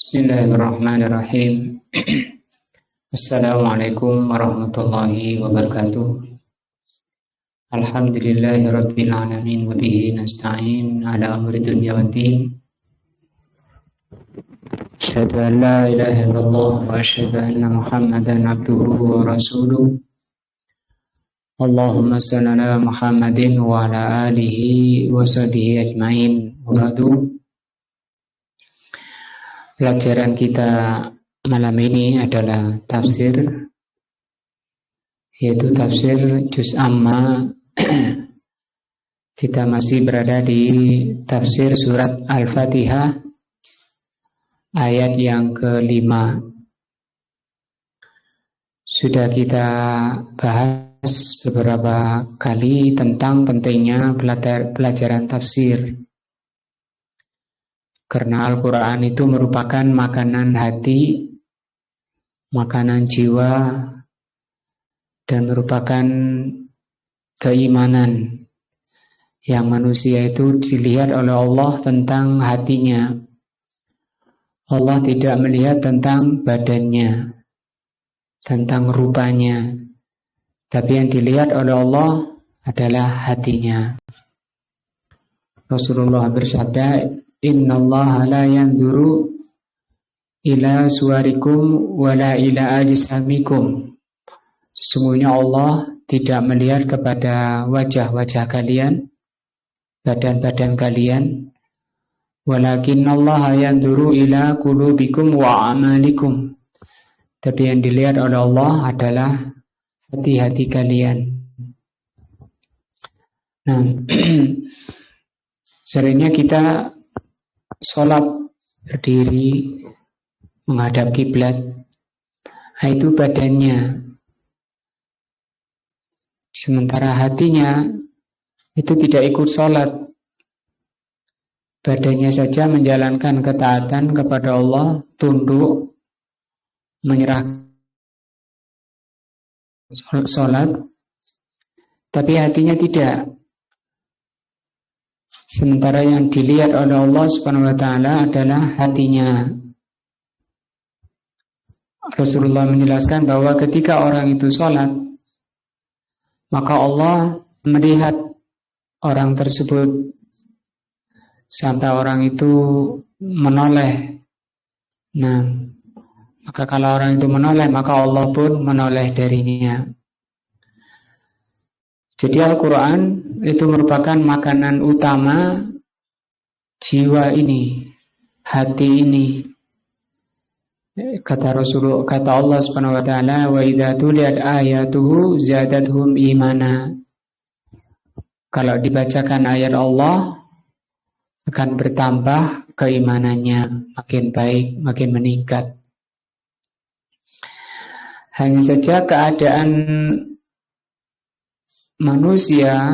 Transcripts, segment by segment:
Bismillahirrahmanirrahim. Assalamualaikum warahmatullahi wabarakatuh. Alhamdulillahirabbil alamin wa bihi nasta'in ala amri dunya waddin. Asyhadu an la ilaha illallah wa asyhadu anna Muhammadan abduhu wa rasuluh. Allahumma shalli ala Muhammadin wa ala alihi wa sahbihi ajmain. Wa ba'du. Pelajaran kita malam ini adalah tafsir, yaitu tafsir Juz Amma. Kita masih berada di tafsir surat Al-Fatihah ayat yang ke-5. Sudah kita bahas beberapa kali tentang pentingnya pelajaran tafsir. Karena Al-Quran itu merupakan makanan hati, makanan jiwa, dan merupakan keimanan yang manusia itu dilihat oleh Allah tentang hatinya. Allah tidak melihat tentang badannya, tentang rupanya, tapi yang dilihat oleh Allah adalah hatinya. Rasulullah bersabda, Innallaha la yanzuru ila suwarikum wala ila ajsamikum. Sesungguhnya Allah tidak melihat kepada wajah-wajah kalian, badan-badan kalian, walakinnallaha yanzuru ila qulubikum wa amalikum. Tapi yang dilihat oleh Allah adalah hati-hati kalian. Nah, seringnya kita sholat berdiri menghadap kiblat, itu badannya. Sementara hatinya itu tidak ikut sholat. Badannya saja menjalankan ketaatan kepada Allah, tunduk, menyerah sholat, tapi hatinya tidak. Sementara yang dilihat oleh Allah Subhanahu wa taala adalah hatinya. Rasulullah menjelaskan bahwa ketika orang itu sholat, maka Allah melihat orang tersebut sampai orang itu menoleh. Nah, maka kalau orang itu menoleh, maka Allah pun menoleh darinya. Jadi Al-Quran itu merupakan makanan utama jiwa ini, hati ini. Kata Rasulullah, kata Allah Subhanahu wa taala, wa idza tuliyat ayatuhu zadatuhum imana. Kalau dibacakan ayat Allah akan bertambah keimanannya, makin baik, makin meningkat. Hanya saja keadaan manusia,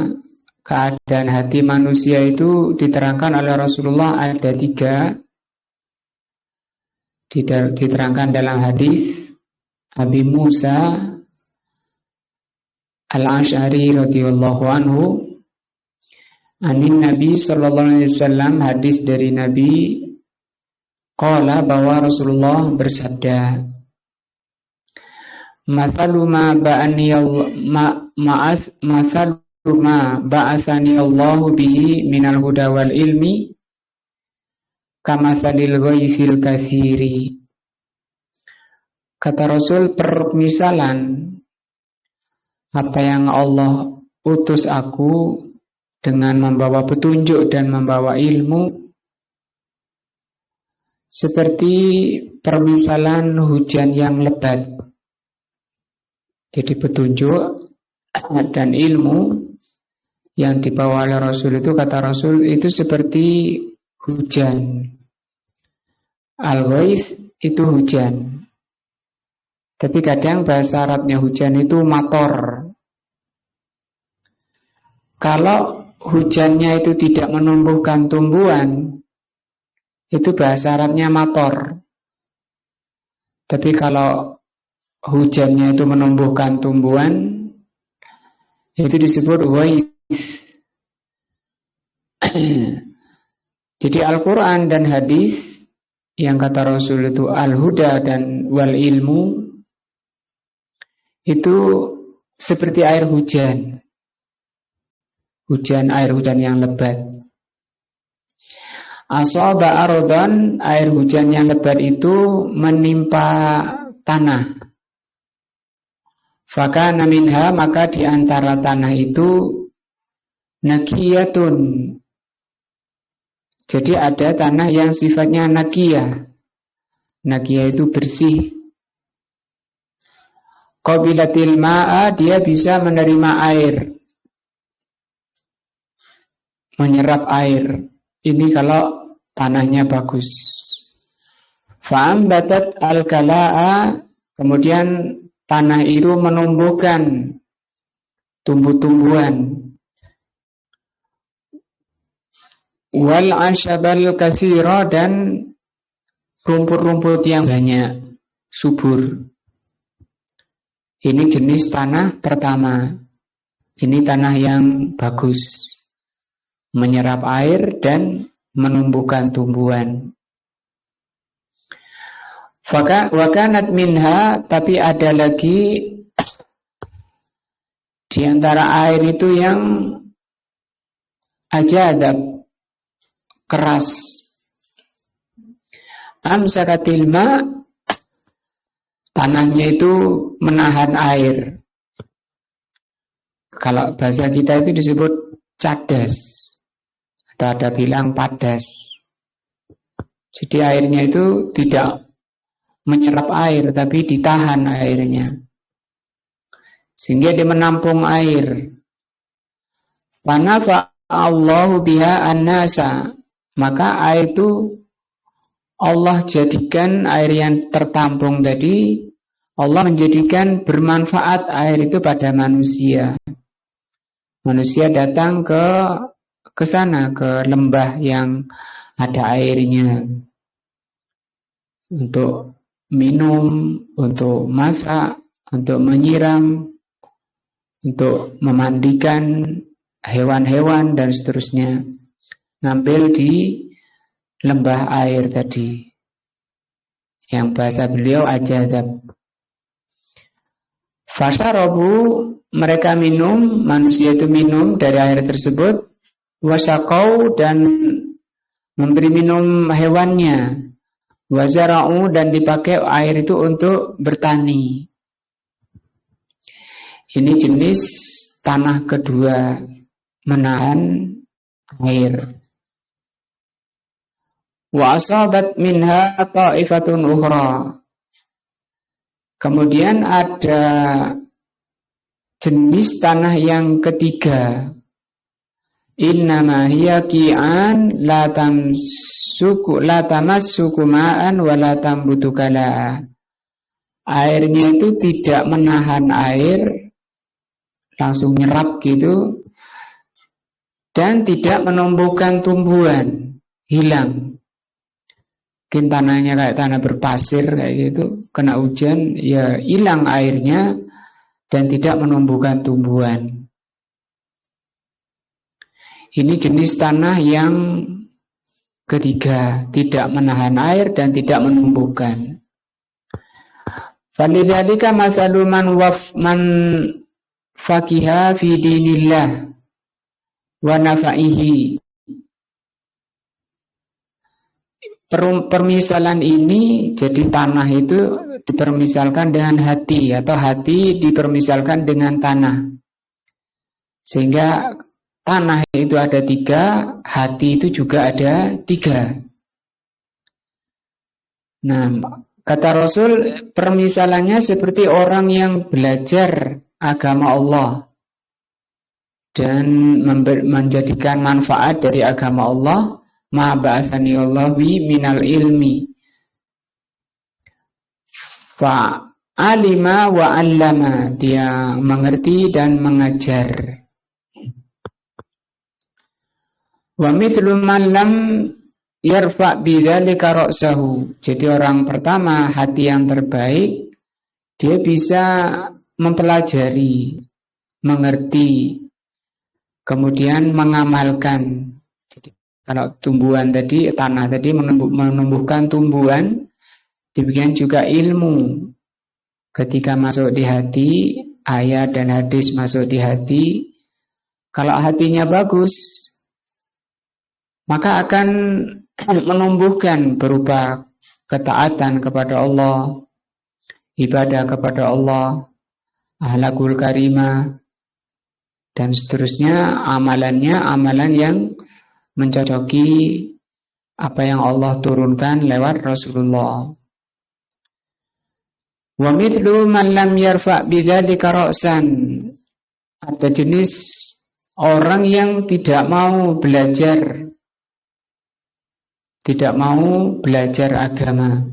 keadaan hati manusia itu diterangkan oleh Rasulullah ada 3. Diterangkan dalam hadis Abi Musa Al-Asy'ari radhiyallahu anhu, anin Nabi sallallahu alaihi wasallam, hadis dari Nabi, qala, bahwa Rasulullah bersabda, Masalu ma ba'asani Allahu bihi minal huda wal ilmi kamasalil ghaisil kasiri. Kata Rasul, permisalan apa yang Allah utus aku dengan membawa petunjuk dan membawa ilmu seperti permisalan hujan yang lebat. Jadi petunjuk dan ilmu yang dibawa oleh Rasul itu, kata Rasul, itu seperti hujan. Al-ghais itu hujan. Tapi kadang bahasa Arabnya hujan itu mator. Kalau hujannya itu tidak menumbuhkan tumbuhan, itu bahasa Arabnya mator. Tapi kalau hujannya itu menumbuhkan tumbuhan, itu disebut ghais. Jadi Al-Quran dan hadis yang kata Rasul itu al-huda dan wal ilmu, itu seperti air hujan. Air hujan yang lebat. Asaba ardan, air hujan yang lebat itu menimpa tanah. Fakana minha, maka di antara tanah itu nakiyatun. Jadi ada tanah yang sifatnya nakiyah. Nakiyah itu bersih. Qabilatil ma'a, dia bisa menerima air, menyerap air. Ini kalau tanahnya bagus. Fa'ambatat al-kala'a, kemudian tanah itu menumbuhkan tumbuh-tumbuhan. Wal asyabal katsira, dan rumput-rumput yang banyak, subur. Ini jenis tanah pertama. Ini tanah yang bagus, menyerap air dan menumbuhkan tumbuhan. Wakanat minha, tapi ada lagi di antara air itu yang ajadab, keras. Amsakatil ma, tanahnya itu menahan air. Kalau bahasa kita itu disebut cadas, atau ada bilang padas. Jadi airnya itu tidak menyerap air, tapi ditahan airnya, sehingga dia menampung air. Fanafa Allahu biha an-nasa, maka air itu Allah jadikan, air yang tertampung tadi, Allah menjadikan bermanfaat air itu pada manusia. Manusia datang ke sana, ke lembah yang ada airnya, untuk minum, untuk masak, untuk menyiram, untuk memandikan hewan-hewan dan seterusnya. Ngambil di lembah air tadi, yang bahasa beliau ajadab. Fasyarabu, mereka minum, manusia itu minum dari air tersebut. Wasaqau, dan memberi minum hewannya. Wazara'u, dan dipakai air itu untuk bertani. Ini jenis tanah kedua, menahan air. Wa asabat minha ta'ifatun ukhra. Kemudian ada jenis tanah yang ketiga. Innama hiya qi'an la tamassuku ma'an wa la tambutu kala. Airnya itu tidak menahan air, langsung nyerap gitu, dan tidak menumbuhkan tumbuhan, hilang. Mungkin tanahnya kayak tanah berpasir kayak gitu, kena hujan ya hilang airnya dan tidak menumbuhkan tumbuhan. Ini jenis tanah yang ketiga, tidak menahan air dan tidak menumbuhkan. Falidzalika masalul man faqiha fi dinillah wa nafa'ihi. Permisalan ini, jadi tanah itu dipermisalkan dengan hati, atau hati dipermisalkan dengan tanah. Sehingga tanah itu ada tiga, hati itu juga ada tiga. Nah, kata Rasul, permisalannya seperti orang yang belajar agama Allah dan menjadikan manfaat dari agama Allah. Ma ba'atsani Allah minal ilmi fa alima wa 'allama, dia mengerti dan mengajar. Wa mithlu man lam yarfa bidzalika ra'sahu, jadi orang pertama, hati yang terbaik, dia bisa mempelajari, mengerti, kemudian mengamalkan. Kalau tumbuhan tadi, tanah tadi menumbuhkan tumbuhan, demikian juga ilmu. Ketika masuk di hati, ayat dan hadis masuk di hati, kalau hatinya bagus, maka akan menumbuhkan berupa ketaatan kepada Allah, ibadah kepada Allah, akhlakul karimah, dan seterusnya. Amalannya amalan yang mencocoki apa yang Allah turunkan lewat Rasulullah. Wa mithlu man lam yarfa bidzalika ra'san. Ada jenis orang yang tidak mau belajar agama.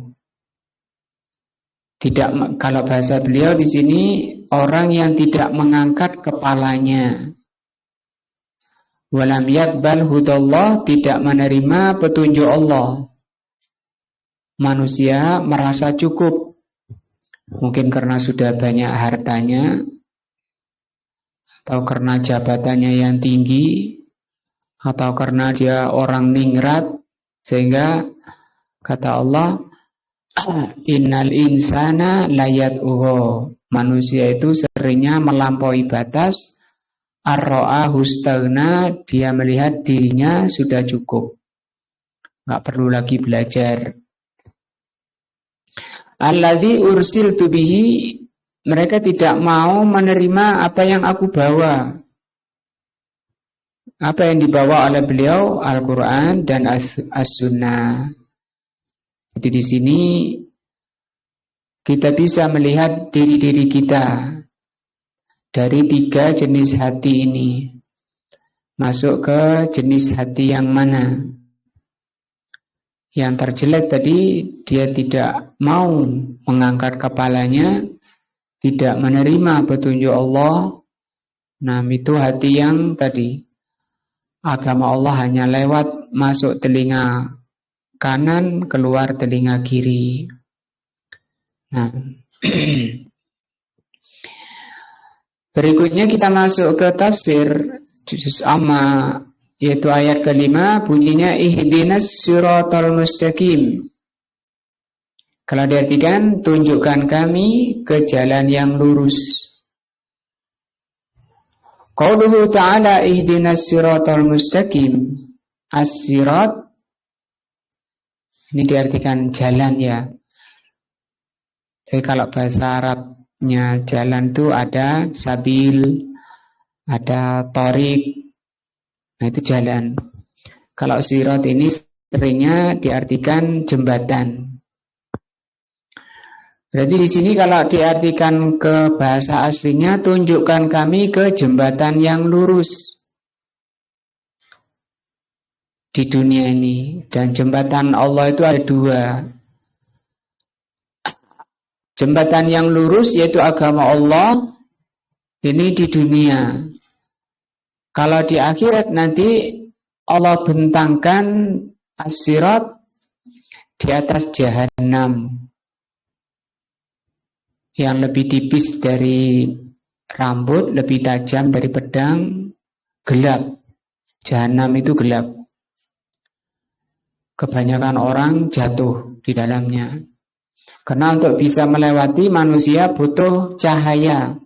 Tidak, kalau bahasa beliau di sini orang yang tidak mengangkat kepalanya. Walam yakbal hudallah, tidak menerima petunjuk Allah. Manusia merasa cukup, mungkin karena sudah banyak hartanya, atau karena jabatannya yang tinggi, atau karena dia orang ningrat, sehingga kata Allah, innal insana layat'uhu, manusia itu seringnya melampaui batas. Ar-ra'ahu staghna, dia melihat dirinya sudah cukup, nggak perlu lagi belajar. Alladzi ursiltu bihi, mereka tidak mau menerima apa yang aku bawa. Apa yang dibawa oleh beliau, Al-Quran dan As-Sunnah. Jadi di sini kita bisa melihat diri-diri kita dari 3 jenis hati ini. Masuk ke jenis hati yang mana? Yang terjelek tadi, dia tidak mau mengangkat kepalanya, tidak menerima petunjuk Allah. Nah, itu hati yang tadi, agama Allah hanya lewat masuk telinga kanan, keluar telinga kiri. Nah, berikutnya kita masuk ke tafsir juz amma, yaitu ayat ke-5, bunyinya ihdinas siratal mustaqim. Kalau diartikan, tunjukkan kami ke jalan yang lurus. Qauluhu ta'ala ihdinas siratal mustaqim. As-sirat ini diartikan jalan ya. Jadi kalau bahasa Arabnya jalan itu ada sabil, ada torik, nah itu jalan. Kalau sirat ini seringnya diartikan jembatan. Berarti di sini kalau diartikan ke bahasa aslinya, tunjukkan kami ke jembatan yang lurus di dunia ini. Dan jembatan Allah itu ada 2. Jembatan yang lurus yaitu agama Allah, ini di dunia. Kalau di akhirat nanti Allah bentangkan as-sirat di atas jahanam yang lebih tipis dari rambut, lebih tajam dari pedang, gelap. Jahanam itu gelap. Kebanyakan orang jatuh di dalamnya. Karena untuk bisa melewati manusia butuh cahaya.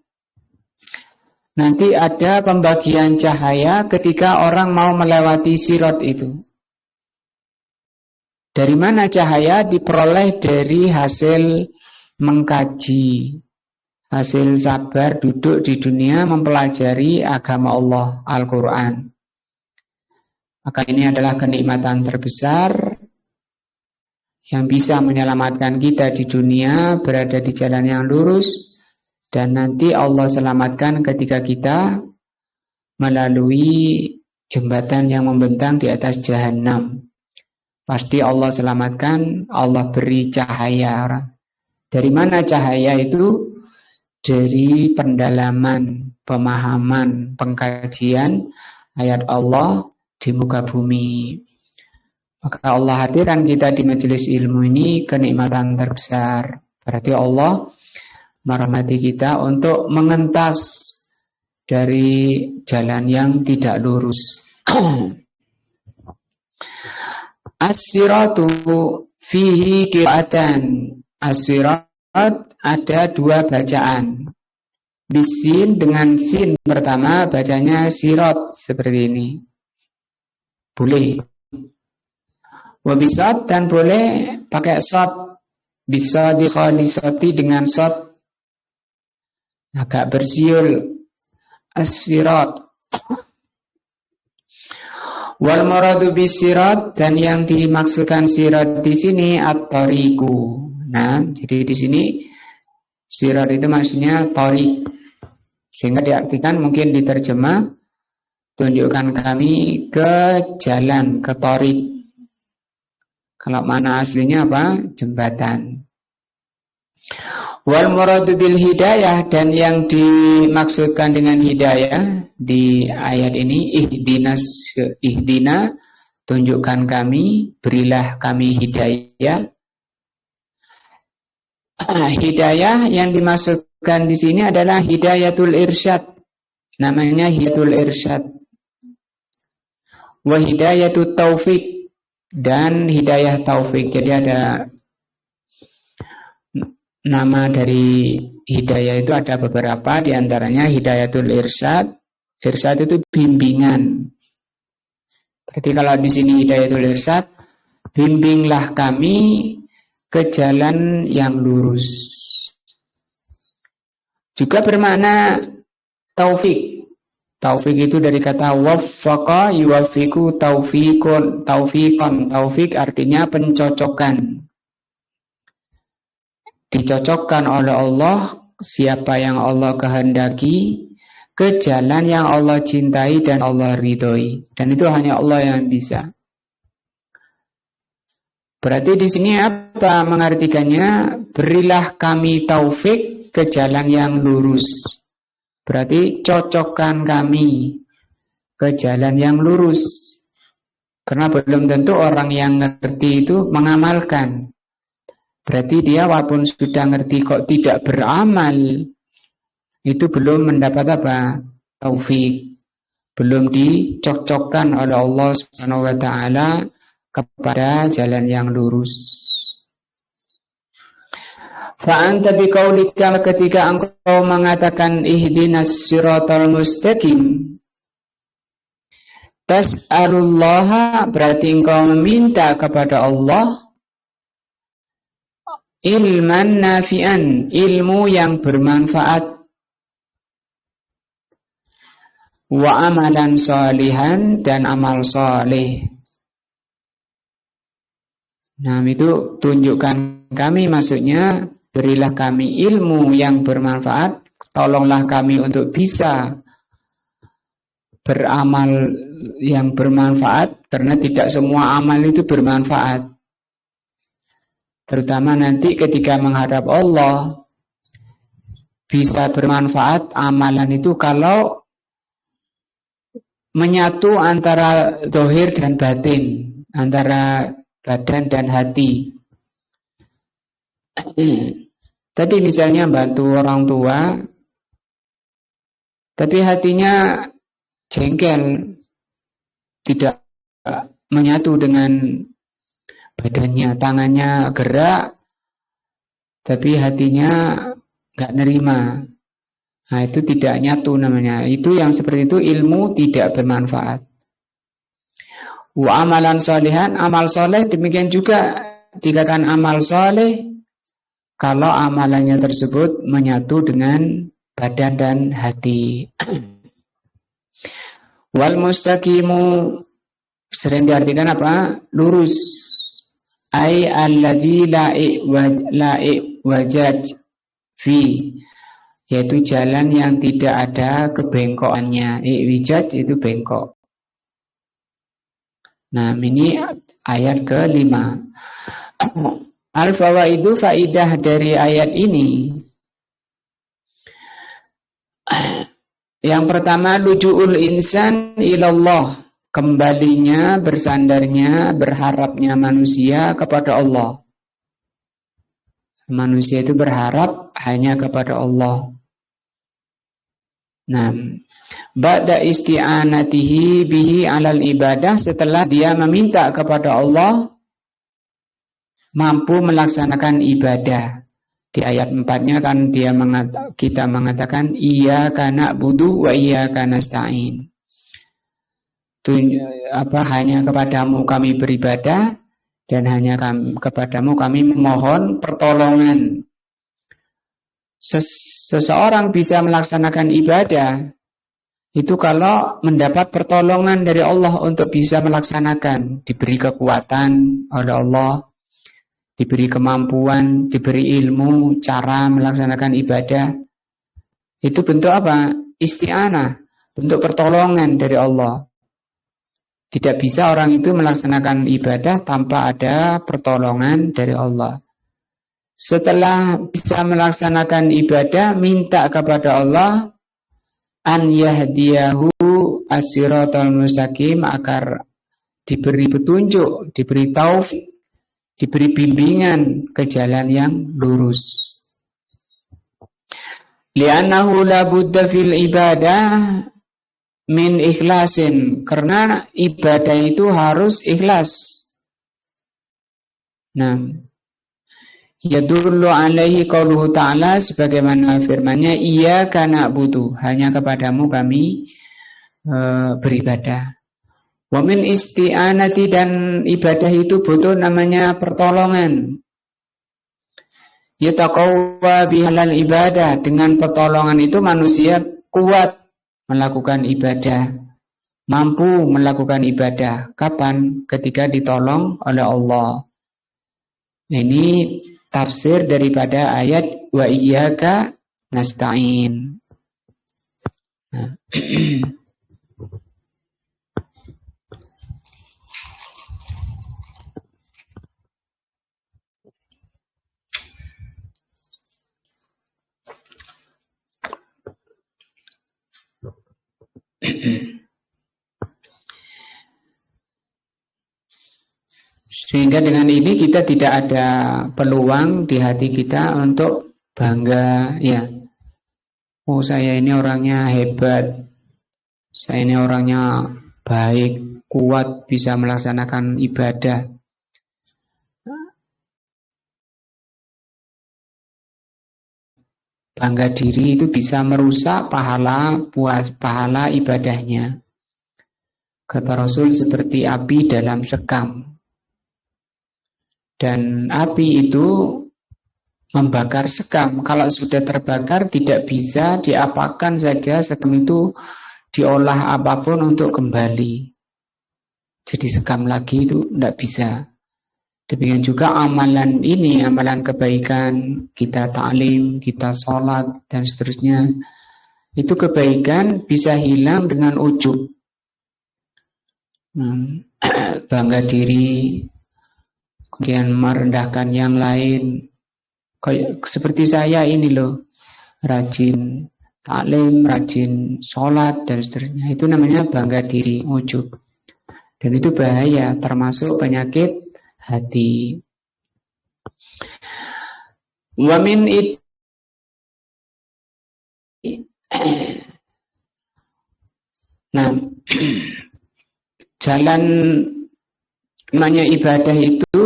Nanti ada pembagian cahaya ketika orang mau melewati sirat itu. Dari mana cahaya? Diperoleh dari hasil mengkaji, hasil sabar duduk di dunia mempelajari agama Allah, Al-Quran. Maka ini adalah kenikmatan terbesar yang bisa menyelamatkan kita di dunia, berada di jalan yang lurus, dan nanti Allah selamatkan ketika kita melalui jembatan yang membentang di atas jahanam. Pasti Allah selamatkan, Allah beri cahaya. Dari mana cahaya itu? Dari pendalaman, pemahaman, pengkajian ayat Allah di muka bumi. Maka Allah hadirkan kita di majelis ilmu ini kenikmatan terbesar. Berarti Allah merahmati kita untuk mengentas dari jalan yang tidak lurus. As-siratu fihi qira'atan. As-sirat ada dua bacaan. Bisin dengan sin pertama bacanya sirat seperti ini. Boleh. Wabisat dan boleh pakai sot. Bisa dikhalisati dengan sot. Agak bersiul. As-sirat. Wal muradu bisirat, dan yang dimaksudkan sirat di sini at-tariqu. Nah, jadi di sini sirat itu maksudnya tariq. Sehingga diartikan mungkin diterjemah tunjukkan kami ke jalan, ke tariq. Kalau mana aslinya apa? Jembatan. Wal muradu bil hidayah, dan yang dimaksudkan dengan hidayah di ayat ini ihdina, tunjukkan kami, berilah kami hidayah. Hidayah yang dimaksudkan di sini adalah hidayatul irsyad. Namanya hidayatul irsyad. Wa hidayatut taufik, dan hidayah taufik. Jadi ada nama dari hidayah itu ada beberapa, di antaranya hidayatul irsyad. Irsyad itu bimbingan. Berarti kalau di sini hidayatul irsyad, bimbinglah kami ke jalan yang lurus. Juga bermakna taufik. Taufik itu dari kata waffaqa yuwaffiqu taufiqon. Taufik artinya pencocokan. Dicocokkan oleh Allah siapa yang Allah kehendaki ke jalan yang Allah cintai dan Allah ridhoi. Dan itu hanya Allah yang bisa. Berarti di sini apa mengartikannya? Berilah kami taufik ke jalan yang lurus. Berarti cocokkan kami ke jalan yang lurus. Karena belum tentu orang yang ngerti itu mengamalkan. Berarti dia walaupun sudah ngerti kok tidak beramal, itu belum mendapat apa? Taufik. Belum dicocokkan oleh Allah Subhanahu wa taala kepada jalan yang lurus. Fa'anta biqaulika, ketika engkau mengatakan ihdinas siratal mustaqim, tas'alullaha, berarti engkau meminta kepada Allah ilman nafi'an, ilmu yang bermanfaat, wa amalan salihan, dan amal saleh. Nah, itu tunjukkan kami, maksudnya berilah kami ilmu yang bermanfaat, tolonglah kami untuk bisa beramal yang bermanfaat, karena tidak semua amal itu bermanfaat. Terutama nanti ketika menghadap Allah, bisa bermanfaat amalan itu kalau menyatu antara zahir dan batin, antara badan dan hati. Tadi misalnya bantu orang tua, tapi hatinya jengkel, tidak menyatu dengan badannya, tangannya gerak, tapi hatinya nggak nerima. Nah, itu tidak nyatu namanya. Itu yang seperti itu ilmu tidak bermanfaat. Wa amalan salihan, amal soleh demikian juga dikatakan amal soleh kalau amalannya tersebut menyatu dengan badan dan hati. Wal mustaqimu sering diartikan apa? Lurus. Ai alladzi la'i wajaj fi, yaitu jalan yang tidak ada kebengkokannya. Iwijaj itu bengkok. Nah, ini ayat ke-5. Al-fawaidu, faidah dari ayat ini. Yang pertama, lujuul insan ilallah, kembalinya, bersandarnya, berharapnya manusia kepada Allah. Manusia itu berharap hanya kepada Allah. Nah, ba'da isti'anatihi bihi 'alal ibadah, setelah dia meminta kepada Allah mampu melaksanakan ibadah. Di ayat 4-nya kan kita mengatakan iyyaka na'budu wa iyyaka nasta'in. Hanya kepadamu kami beribadah dan hanya kepadamu kami memohon pertolongan. Seseorang bisa melaksanakan ibadah itu kalau mendapat pertolongan dari Allah untuk bisa melaksanakan, diberi kekuatan oleh Allah, diberi kemampuan, diberi ilmu, cara melaksanakan ibadah. Itu bentuk apa? Isti'anah, bentuk pertolongan dari Allah. Tidak bisa orang itu melaksanakan ibadah tanpa ada pertolongan dari Allah. Setelah bisa melaksanakan ibadah, minta kepada Allah an yahdiyahu as-siratal mustaqim, agar diberi petunjuk, diberi taufik, diberi bimbingan ke jalan yang lurus. Li'annahu la budda fil ibadah min ikhlasin, karena ibadah itu harus ikhlas. Nah, yadullu alaihi qauluhu ta'ala, sebagaimana firman-Nya iyyaka na'budu, hanya kepadamu kami beribadah. Wa min isti'anati, dan ibadah itu butuh namanya pertolongan. Yataqawwa bihalal ibadah, dengan pertolongan itu manusia kuat melakukan ibadah, mampu melakukan ibadah. Kapan? Ketika ditolong oleh Allah. Ini tafsir daripada ayat wa iyyaka nasta'in. Sehingga dengan ini kita tidak ada peluang di hati kita untuk bangga, ya. Oh, saya ini orangnya hebat, saya ini orangnya baik, kuat, bisa melaksanakan ibadah. Bangga diri itu bisa merusak pahala ibadahnya. Kata Rasul, seperti api dalam sekam. Dan api itu membakar sekam. Kalau sudah terbakar, tidak bisa diapakan saja sekam itu diolah apapun untuk kembali jadi sekam lagi, itu tidak bisa. Demikian juga amalan ini, amalan kebaikan, kita ta'lim, kita sholat, dan seterusnya. Itu kebaikan bisa hilang dengan ujub. Bangga diri, kemudian merendahkan yang lain. Kayak seperti saya ini loh, rajin ta'lim, rajin sholat, dan seterusnya. Itu namanya bangga diri, ujub. Dan itu bahaya, termasuk penyakit hati. Wa min Nah, jalan namanya ibadah itu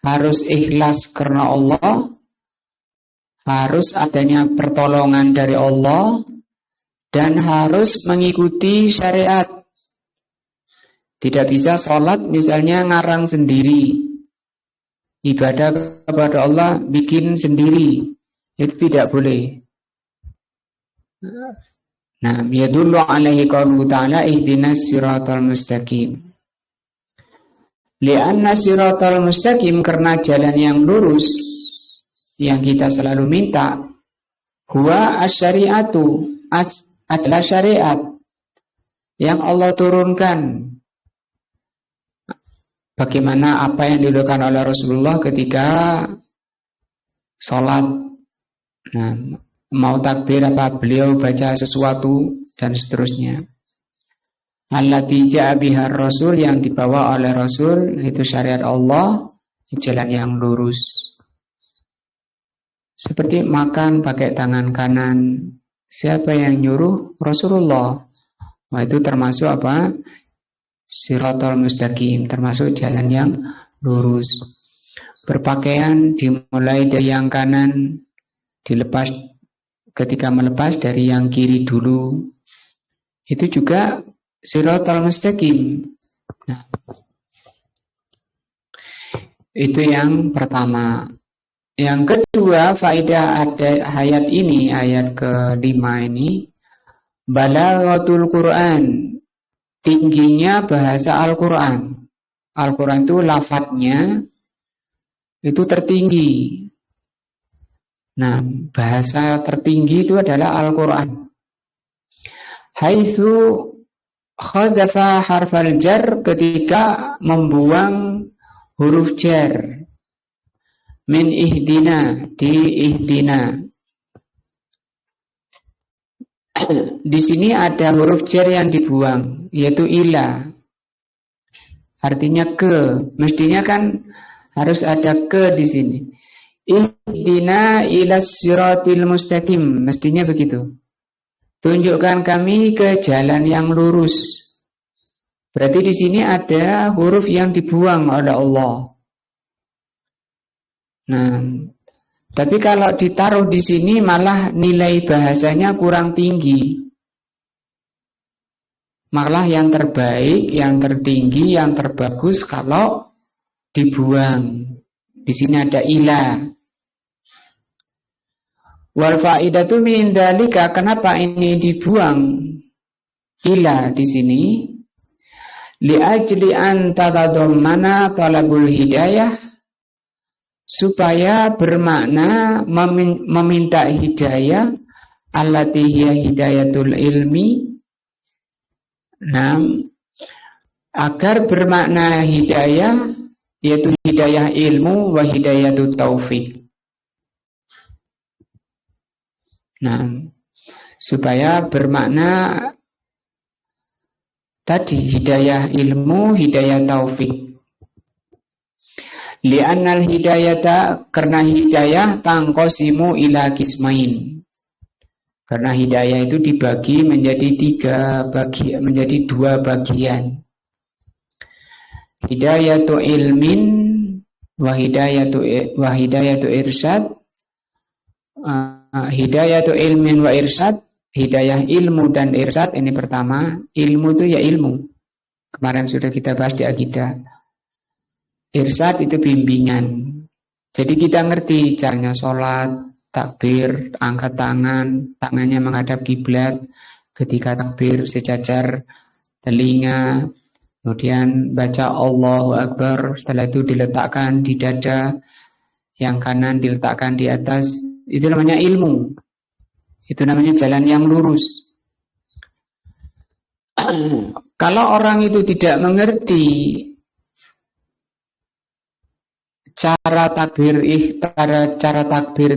harus ikhlas karena Allah, harus adanya pertolongan dari Allah, dan harus mengikuti syariat. Tidak bisa sholat misalnya ngarang sendiri, ibadah kepada Allah bikin sendiri, itu tidak boleh. Nah, yadullu alaihi qauluhu ta'ala ihdinas siratal mustaqim. Li'anna siratal mustaqim, karena jalan yang lurus yang kita selalu minta, huwa asyariatu, adalah syariat yang Allah turunkan. Bagaimana apa yang dilakukan oleh Rasulullah ketika sholat. Nah, mau takbir apa beliau baca sesuatu dan seterusnya. Allati ja'a bihar Rasul, yang dibawa oleh Rasul, itu syariat Allah, jalan yang lurus. Seperti makan pakai tangan kanan, Siapa yang nyuruh? Rasulullah. Wah, itu termasuk apa? Siratal mustaqim, termasuk jalan yang lurus. Berpakaian dimulai dari yang kanan, dilepas ketika melepas dari yang kiri dulu. Itu juga siratal mustaqim. Nah, itu yang pertama. Yang kedua, faedah ada ayat ini, ayat kelima ini, balaghatul Quran, tingginya bahasa Al-Quran. Al-Quran itu lafadznya itu tertinggi. Nah, bahasa tertinggi itu adalah Al-Quran. Haitsu khadhafa harfal jar, ketika membuang huruf jar. Min ihdina, di ihdina. Di sini ada huruf jar yang dibuang, yaitu ila. Artinya ke. Mestinya kan harus ada ke di sini. Ihdina ilas siratil mustaqim. Mestinya begitu. Tunjukkan kami ke jalan yang lurus. Berarti di sini ada huruf yang dibuang oleh Allah. Nah, tapi kalau ditaruh di sini malah nilai bahasanya kurang tinggi. Malah yang terbaik, yang tertinggi, yang terbagus kalau dibuang. Di sini ada ila. Wal faidatu min dzalika, kenapa ini dibuang ila di sini? Li ajli an tadadammana talabul hidayah, supaya bermakna meminta hidayah, allati hiya hidayatul ilmi. Nah, agar bermakna hidayah, yaitu hidayah ilmu, wa hidayatut taufik. Nah, supaya bermakna tadi hidayah ilmu, hidayah taufik. Li'annal hidayata, karena hidayah tangqosimu ila qismain. Karena hidayah itu dibagi menjadi menjadi dua bagian. Hidayatu ilmin wa hidayatu irsyad. Hidayatu ilmin wa irsyad, hidayah ilmu dan irsyad. Ini pertama, ilmu itu ya ilmu. Kemarin sudah kita bahas di akidah. Irsyad itu bimbingan. Jadi kita ngerti caranya sholat, takbir, angkat tangan, tangannya menghadap kiblat, ketika takbir sejajar telinga, kemudian baca Allahu Akbar, setelah itu diletakkan di dada, yang kanan diletakkan di atas. Itu namanya ilmu. Itu namanya jalan yang lurus. Kalau orang itu tidak mengerti cara takbir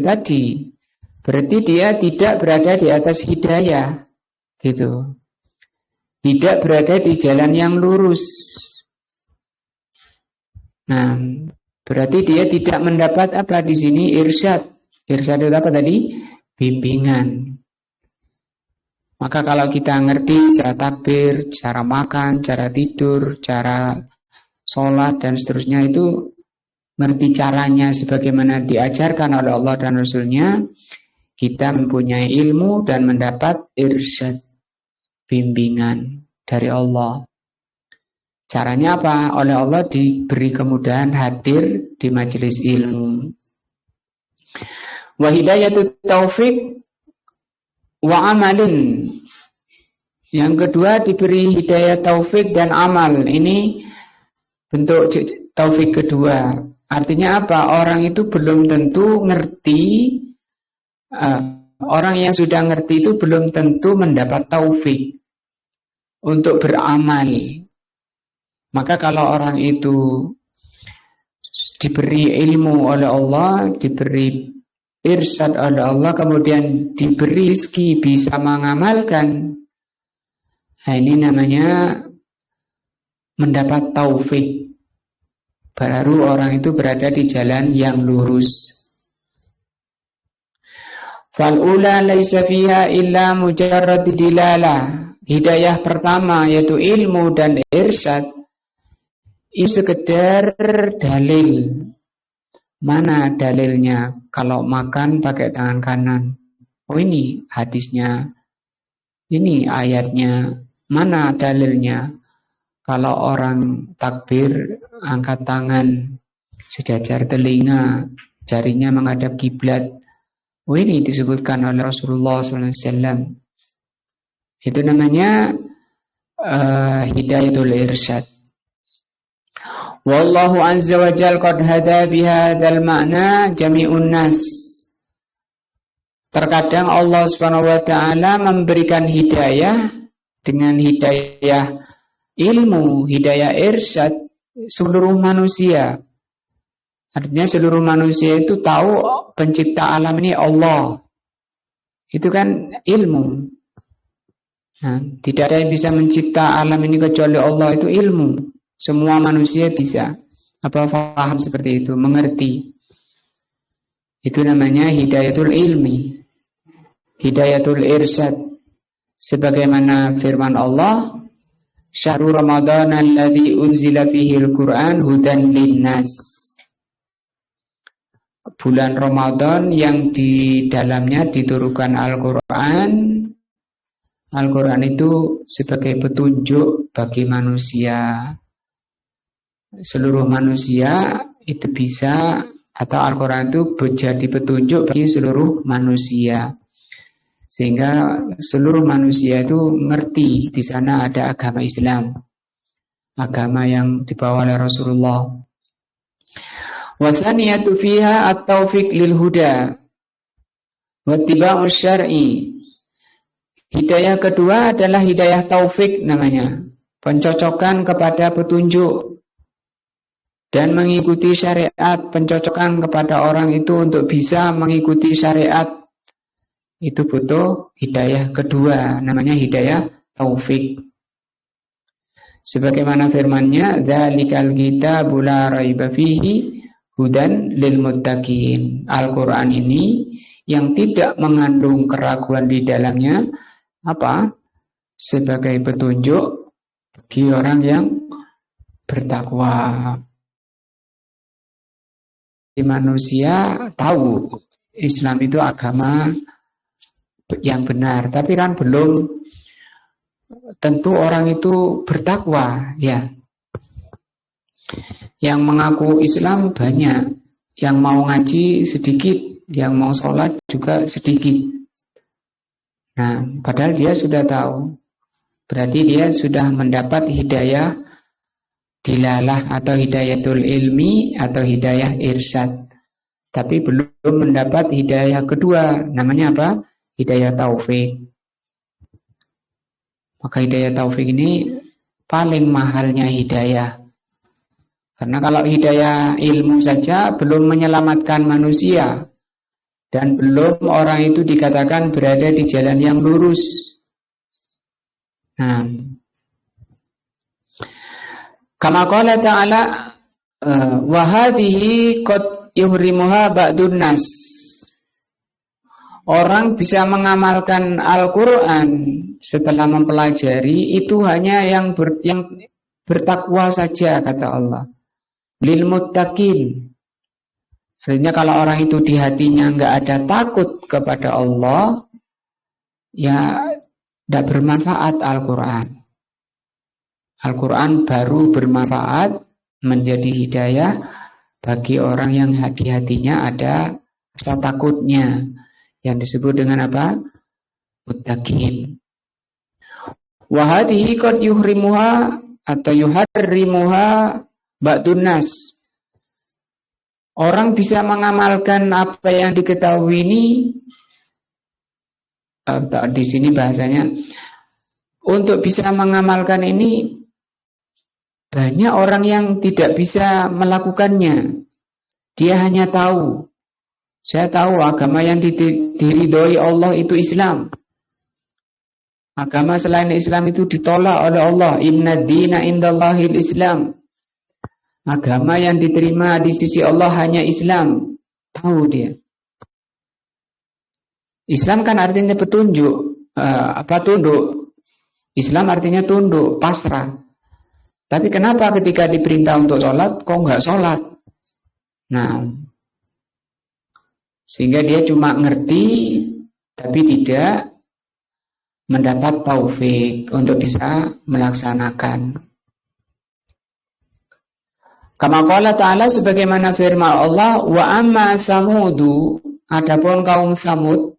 tadi, berarti dia tidak berada di atas hidayah, gitu. Tidak berada di jalan yang lurus. Nah, berarti dia tidak mendapat apa di sini? Irsyad. Irsyad itu apa tadi? Bimbingan. Maka kalau kita ngerti cara takbir, cara makan, cara tidur, cara sholat dan seterusnya, itu ngerti caranya sebagaimana diajarkan oleh Allah dan Rasulnya, kita mempunyai ilmu dan mendapat irsyad, bimbingan dari Allah. Caranya apa? Oleh Allah diberi kemudahan hadir di majelis ilmu. Wa hidayatut taufik wa amalin. Yang kedua diberi hidayah taufik dan amal. Ini bentuk taufik kedua. Artinya apa? Orang itu belum tentu ngerti. Orang yang sudah ngerti itu belum tentu mendapat taufik untuk beramal. Maka kalau orang itu diberi ilmu oleh Allah, diberi irsyad oleh Allah, kemudian diberi rezeki bisa mengamalkan, nah ini namanya mendapat taufik. Baru orang itu berada di jalan yang lurus. Fal ula laisa fiha illa mujarrad dilalah. Hidayah pertama yaitu ilmu dan irsyad itu sekedar dalil. Mana dalilnya kalau makan pakai tangan kanan? Oh ini hadisnya, ini ayatnya. Mana dalilnya? Kalau orang takbir angkat tangan sejajar telinga, jarinya menghadap kiblat. Oh ini disebutkan oleh Rasulullah SAW. Itu namanya hidayatul irsyad. Wallahu azza wa jal qad hada bihadzal ma'na jami'un nas. Terkadang Allah Subhanahu wa taala memberikan hidayah dengan hidayah ilmu, hidayah irsyad seluruh manusia. Artinya seluruh manusia itu tahu pencipta alam ini Allah. Itu kan ilmu. Nah, tidak ada yang bisa mencipta alam ini kecuali Allah, itu ilmu. Semua manusia bisa paham seperti itu, mengerti. Itu namanya hidayatul ilmi, hidayatul irsyad. Sebagaimana firman Allah, Syahrul Ramadan alladzi unzila fihi al-Qur'an hudan linnas. Bulan Ramadan yang di dalamnya diturunkan Al-Qur'an. Al-Qur'an itu sebagai petunjuk bagi manusia. Seluruh manusia itu bisa, atau Al-Quran itu menjadi petunjuk bagi seluruh manusia, sehingga seluruh manusia itu ngerti di sana ada agama Islam, agama yang dibawa oleh Rasulullah. Wasaniyatu fiha at-taufiq lil huda wa ittiba'us syar'i. Hidayah kedua adalah hidayah taufik namanya, pencocokan kepada petunjuk dan mengikuti syariat, pencocokan kepada orang itu untuk bisa mengikuti syariat. Itu butuh hidayah kedua, namanya hidayah taufik. Sebagaimana firman-Nya, "Dzalikal kitabul la raiba fihi hudan lil muttaqin." Al-Qur'an ini yang tidak mengandung keraguan di dalamnya sebagai petunjuk bagi orang yang bertakwa. Manusia tahu Islam itu agama yang benar, tapi kan belum tentu orang itu bertakwa, ya. Yang mengaku Islam banyak, yang mau ngaji sedikit, yang mau sholat juga sedikit. Nah, padahal dia sudah tahu, berarti dia sudah mendapat hidayah dilalah atau hidayatul ilmi atau hidayah irsyad, tapi belum mendapat hidayah kedua, namanya apa? Hidayah taufik. Maka hidayah taufik ini paling mahalnya hidayah, karena kalau hidayah ilmu saja belum menyelamatkan manusia dan belum orang itu dikatakan berada di jalan yang lurus. Nah, kama qala ta'ala wa hadhihi qad yuhrimuha ba'dun nas. Orang bisa mengamalkan Al-Qur'an setelah mempelajari itu hanya yang bertakwa saja, kata Allah. Lil muttaqin. Artinya kalau orang itu di hatinya enggak ada takut kepada Allah, ya tidak bermanfaat Al-Qur'an. Al-Quran baru bermanfaat menjadi hidayah bagi orang yang hati-hatinya ada rasa takutnya, yang disebut dengan apa? Muttaqin. Wa hadhihi qad yuhrimuha atau yuharrimuha ba'dun nas. Orang bisa mengamalkan apa yang diketahui ini, di sini bahasanya, untuk bisa mengamalkan ini banyak orang yang tidak bisa melakukannya. Dia hanya tahu. Saya tahu agama yang diridhoi Allah itu Islam. Agama selain Islam itu ditolak oleh Allah. Inna dina indallahil Islam. Agama yang diterima di sisi Allah hanya Islam. Tahu dia. Islam kan artinya petunjuk, tunduk. Islam artinya tunduk, pasrah. Tapi kenapa ketika diperintah untuk sholat, kok nggak sholat? Nah, sehingga dia cuma ngerti, tapi tidak mendapat taufik untuk bisa melaksanakan. Kama qala ta'ala, sebagaimana firman Allah, wa amma samudu, adapun kaum Samud,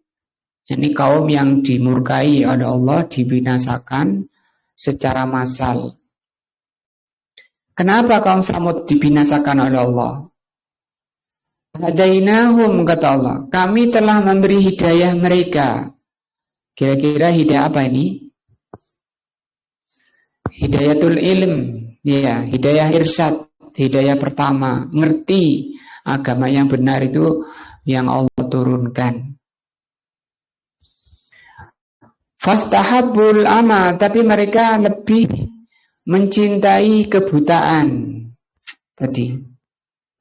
ini kaum yang dimurkai oleh Allah, dibinasakan secara massal. Kenapa kaum Samud dibinasakan oleh Allah? Hadainahum, kata Allah, kami telah memberi hidayah mereka. Kira-kira hidayah apa ini? Hidayatul ilm, ya, hidayah irsyad, hidayah pertama, ngerti agama yang benar itu yang Allah turunkan. Fastahabbul ama, tapi mereka lebih mencintai kebutaan tadi,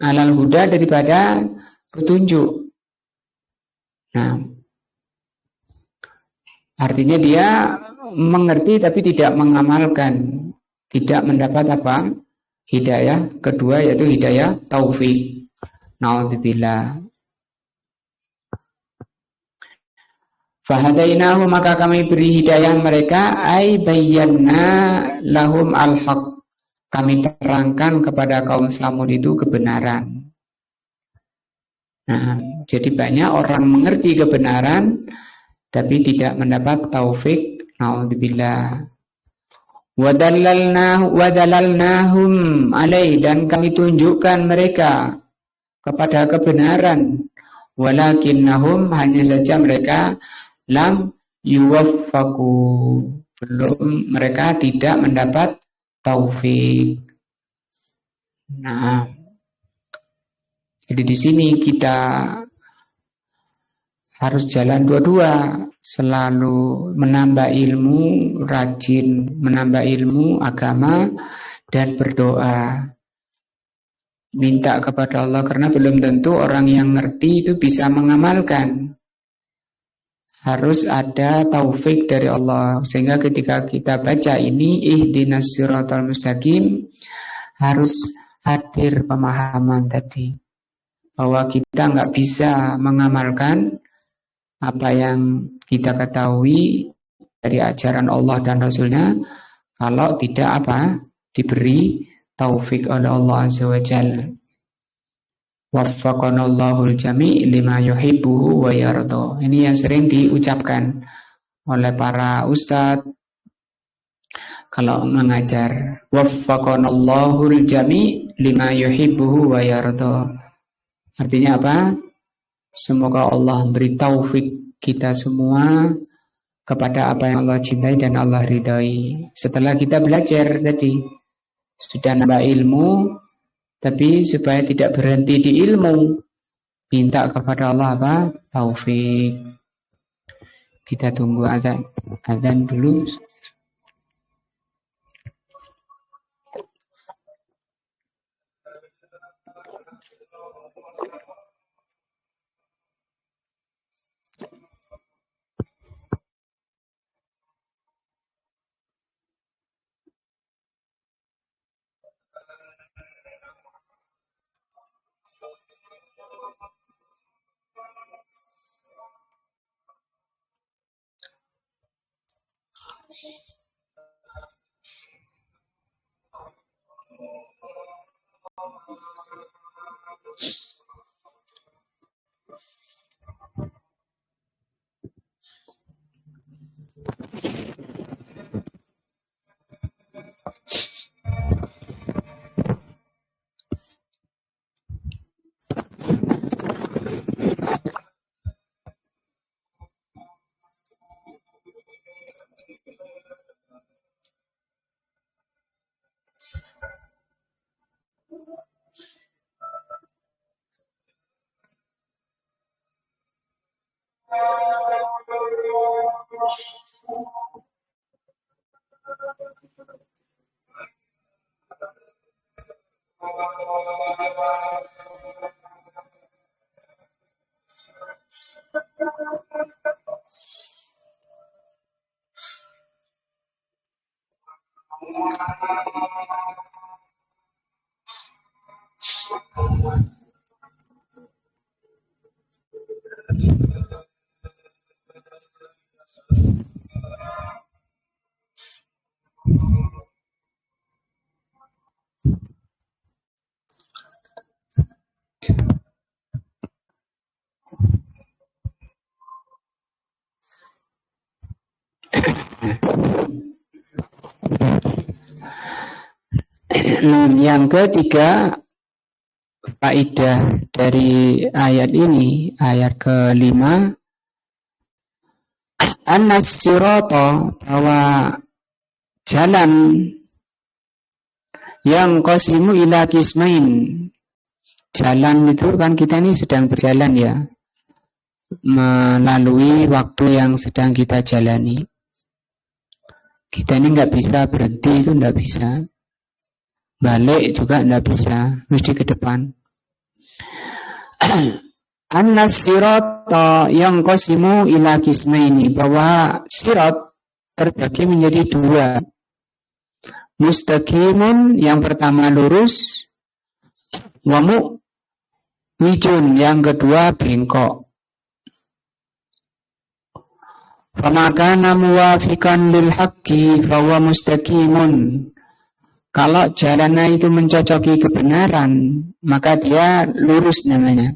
alal huda, daripada petunjuk. Nah, artinya dia mengerti tapi tidak mengamalkan, tidak mendapat apa? Hidayah kedua, yaitu hidayah taufik. Naudzubillah. Fahadainahu, maka kami beri hidayah mereka, ay bayyana lahum al-haq, kami terangkan kepada kaum Samud itu kebenaran. Nah, jadi banyak orang mengerti kebenaran tapi tidak mendapat taufik. Naudzubillah. Wadalalnahum alaih, dan kami tunjukkan mereka kepada kebenaran. Walakinnahum, hanya saja mereka lam yuwaffaku, belum, mereka tidak mendapat taufik. Nah, jadi di sini kita harus jalan dua-dua, selalu menambah ilmu, rajin menambah ilmu agama, dan berdoa, minta kepada Allah, karena belum tentu orang yang ngerti itu bisa mengamalkan. Harus ada taufik dari Allah, sehingga ketika kita baca ini ihdinas siratal mustaqim, harus hadir pemahaman tadi, bahwa kita nggak bisa mengamalkan apa yang kita ketahui dari ajaran Allah dan Rasulnya kalau tidak diberi taufik oleh Allah Azza wa Jalla. Waffaqanallahul jami' lima yuhibbuhu wa yarda. Ini yang sering diucapkan oleh para ustadz kalau mengajar. Waffaqanallahul jami' lima yuhibbuhu wa yarda. Artinya apa? Semoga Allah beri taufik kita semua kepada apa yang Allah cintai dan Allah ridhai. Setelah kita belajar tadi, sudah nambah ilmu, tapi supaya tidak berhenti di ilmu, minta kepada Allah taufik. Kita tunggu azan dulu. Yang ketiga, faedah dari ayat ini, ayat ke-5, an-nasirata, bahwa jalan yang qasimu ila kismain. Jalan itu kan kita ini sedang berjalan ya, melalui waktu yang sedang kita jalani. Kita ini nggak bisa berhenti, itu nggak bisa. Balik juga nggak bisa, mesti ke depan. An-nasirata yang qasimu ila kismaini, bahwa sirat terbagi menjadi dua. Mustaqimun, yang pertama lurus, wa muwijun, yang kedua bengkok. Famakana muwafiqan lil haqqi fahuwa mustaqimun. Kalau jalannya itu mencocoki kebenaran, maka dia lurus namanya.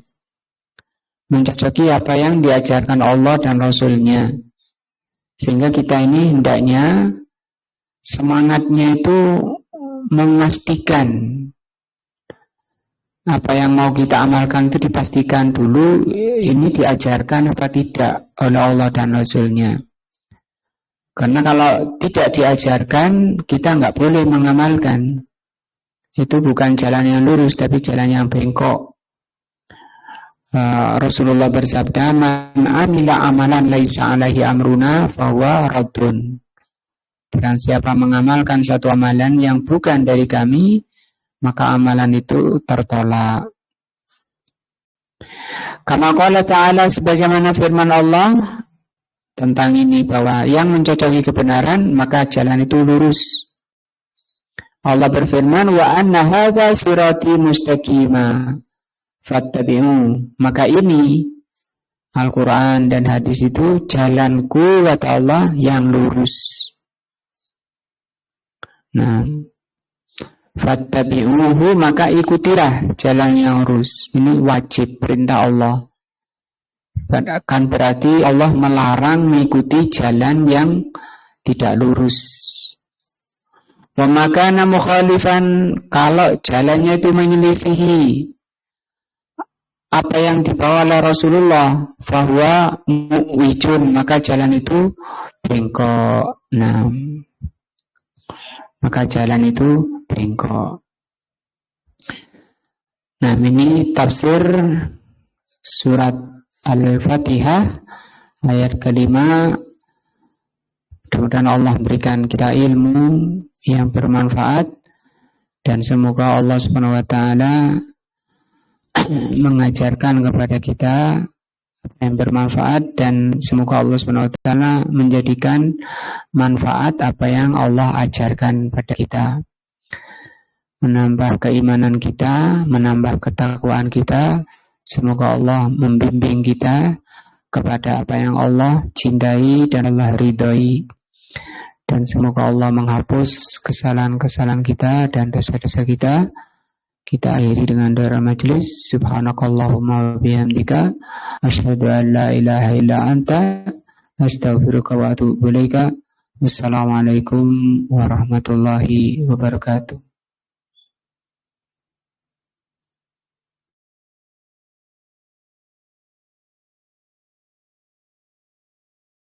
Mencocoki apa yang diajarkan Allah dan Rasulnya. Sehingga kita ini hendaknya semangatnya itu memastikan apa yang mau kita amalkan itu dipastikan dulu ini diajarkan apa tidak oleh Allah dan Rasulnya. Karena kalau tidak diajarkan, kita nggak boleh mengamalkan. Itu bukan jalan yang lurus, tapi jalan yang bengkok. Rasulullah bersabda, "Man amila amalan laisa alaihi amruna fahuwa raddun." Barang siapa mengamalkan satu amalan yang bukan dari kami, maka amalan itu tertolak. Kama qala ta'ala, sebagaimana firman Allah tentang ini, bahwa yang mencocoki kebenaran maka jalan itu lurus. Allah berfirman, wa anna hadza sirati mustaqima fattabi'u. Maka ini Al-Quran dan hadis itu jalanku, kata Allah, yang lurus. Nah, fattabi'uhu, maka ikutilah jalan yang lurus. Ini wajib, perintah Allah. Kan berarti Allah melarang mengikuti jalan yang tidak lurus. Wa makana mukhalifan, kalau jalannya itu menyelisihi apa yang dibawa oleh Rasulullah, fahuwa muwijun, maka jalan itu bengkok. Nah, maka jalan itu bengkok. Nah, ini tafsir surat Al-Fatihah ayat ke-5. Mudah-mudahan Allah berikan kita ilmu yang bermanfaat, dan semoga Allah Subhanahu wa taala mengajarkan kepada kita yang bermanfaat, dan semoga Allah Subhanahu wa taala menjadikan manfaat apa yang Allah ajarkan pada kita, menambah keimanan kita, menambah ketakwaan kita. Semoga Allah membimbing kita kepada apa yang Allah cintai dan Allah ridhoi. Dan semoga Allah menghapus kesalahan-kesalahan kita dan dosa-dosa kita. Kita akhiri dengan doa majelis. Subhanakallahumma wa bihamdika asyhadu an la ilaha illa anta astaghfiruka wa atubu ilaika. Wassalamualaikum warahmatullahi wabarakatuh.